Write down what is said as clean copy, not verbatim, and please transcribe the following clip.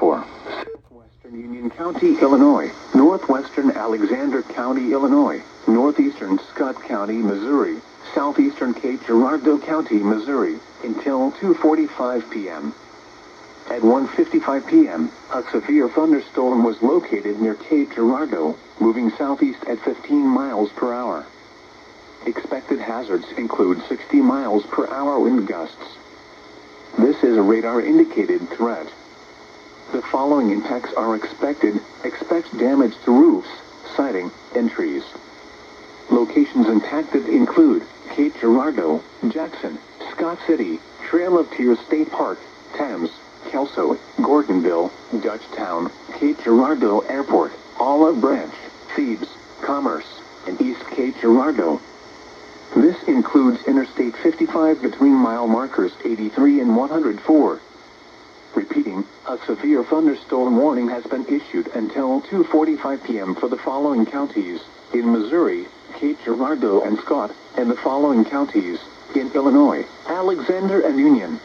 for Western Union County, Illinois, northwestern Alexander County, Illinois, northeastern Scott County, Missouri, southeastern Cape Girardeau County, Missouri, until 2:45 p.m. At 1:55 p.m., a severe thunderstorm was located near Cape Girardeau, moving southeast at 15 miles per hour. Expected hazards include 60 miles per hour wind gusts. This is a radar-indicated threat. The following impacts are expected. Expect damage to roofs, siding, and trees. Locations impacted include Cape Girardeau, Jackson, Scott City, Trail of Tears State Park, Thames, Kelso, Gordonville, Dutchtown, Cape Girardeau Airport, Olive Branch, Thebes, Commerce, and East Cape Girardeau. This includes Interstate 55 between mile markers 83 and 104. Repeating, a severe thunderstorm warning has been issued until 2:45 p.m. for the following counties: in Missouri, Cape Girardeau and Scott, and the following counties: in Illinois, Alexander and Union.